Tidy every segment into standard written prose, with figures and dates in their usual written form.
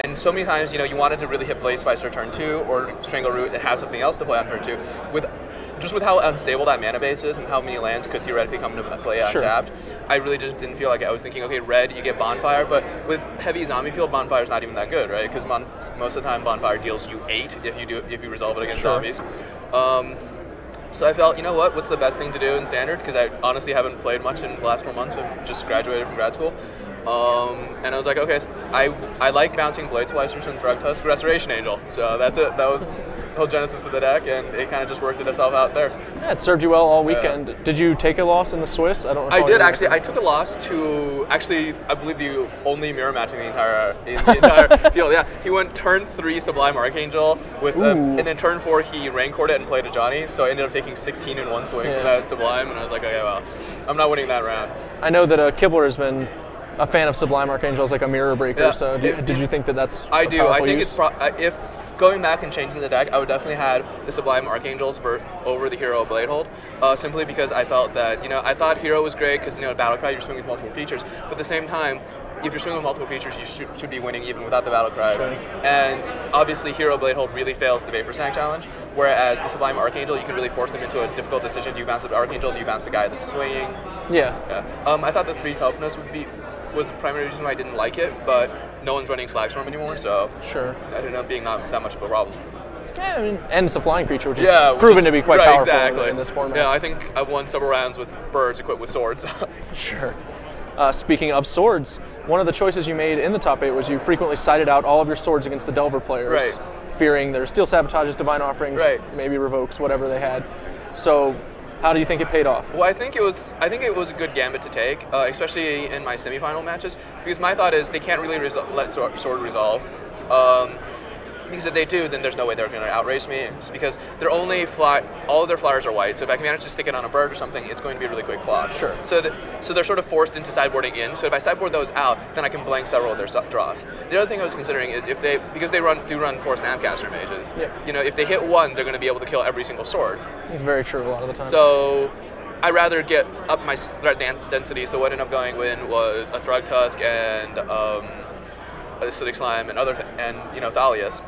And so many times, you wanted to really hit Blade Splicer turn 2 or Strangle Root and have something else to play on turn 2. With how unstable that mana base is and how many lands could theoretically come into play untapped, I really just didn't feel like I was thinking, okay, red, you get Bonfire, but with heavy zombie field, Bonfire's not even that good, right? Because most of the time, Bonfire deals you 8 if you resolve it against zombies. So I felt, you know what's the best thing to do in Standard? Because I honestly haven't played much in the last 4 months. I've just graduated from grad school. And I was like, okay, I like bouncing Blade Splicers and Thrug Tusk Restoration Angel. So that's it. That was the whole genesis of the deck, and it kind of just worked itself out there. Yeah, it served you well all weekend. Did you take a loss in the Swiss? I don't recall. I did, actually. I took a loss to, I believe the only mirror match in the entire field. Yeah, he went turn 3 Sublime Archangel, and then turn 4 he Rancored it and played a Johnny, so I ended up taking 16 in one swing from that Sublime, and I was like, okay, well, I'm not winning that round. I know that Kibler has been a fan of Sublime Archangel as like a mirror breaker, so did you think that that's I do. I think if going back and changing the deck, I would definitely have the Sublime Archangels over the Hero Bladehold, simply because I felt that, I thought Hero was great because, Battlecry, you're swinging with multiple creatures, but at the same time, if you're swinging with multiple creatures, you should be winning even without the Battlecry. Sure. And obviously, Hero Bladehold really fails the Vapor Snag challenge, whereas the Sublime Archangel, you can really force them into a difficult decision. Do you bounce the Archangel? Do you bounce the guy that's swinging? Yeah. I thought the 3 toughness was the primary reason why I didn't like it, but no one's running Slagstorm anymore, so sure, that ended up being not that much of a problem. Yeah, I mean, and it's a flying creature, which is proven to be quite powerful in this format. Yeah, I think I've won several rounds with birds equipped with swords. Sure. Speaking of swords, one of the choices you made in the top 8 was you frequently sided out all of your swords against the Delver players, fearing their Steel Sabotages, Divine Offerings, maybe Revokes, whatever they had. So how do you think it paid off? Well, I think it was a good gambit to take, especially in my semifinal matches, because my thought is they can't really let sword resolve. Because if they do, then there's no way they're going to outrace me. It's because all of their flyers are white, so if I can manage to stick it on a bird or something, it's going to be a really quick claw. Sure. So they're sort of forced into sideboarding in. So if I sideboard those out, then I can blank several of their draws. The other thing I was considering is because they do run 4 Snapcaster mages. If they hit 1, they're going to be able to kill every single sword. It's very true a lot of the time. So I'd rather get up my threat density. So what ended up going in was a Thrug Tusk and Acidic Slime and Thalias.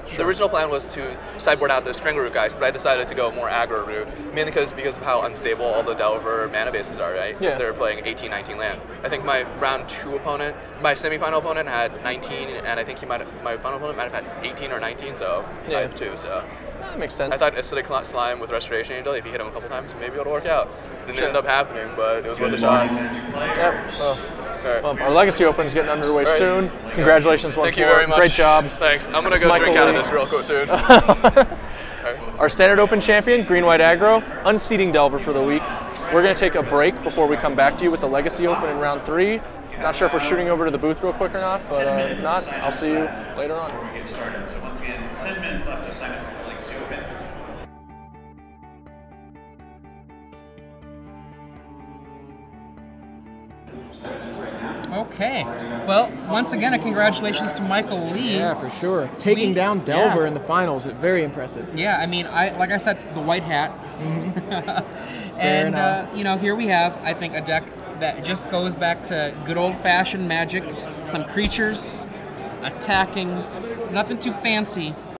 Sure. The original plan was to sideboard out the Strangle Root guys, but I decided to go more aggro route, mainly because of how unstable all the Delver mana bases are, right? Because they're playing 18, 19 land. I think my round 2 opponent, my semifinal opponent had 19, and I think my final opponent might have had 18 or 19, so I have 2, so. That makes sense. I thought Acidic Slime with Restoration Angel, if you hit him a couple times, maybe it'll work out. Didn't end up happening, but it was worth a shot. Well, our Legacy Open is getting underway soon. Congratulations once more. Thank you very much. Great job. Thanks. I'm going to go drink out of this real quick soon. Our Standard Open champion, Green White Aggro, unseating Delver for the week. We're going to take a break before we come back to you with the Legacy Open in round 3. Not sure if we're shooting over to the booth real quick or not, but if not, I'll see you later on. Before we get started. So once again, 10 minutes left to sign up for the Legacy Open. Okay. Well, once again, a congratulations to Michael Lee. Yeah, for sure. Taking down Delver in the finals, very impressive. Yeah, I mean, like I said, the white hat. And, here we have, I think, a deck that just goes back to good old-fashioned Magic, some creatures, attacking, nothing too fancy.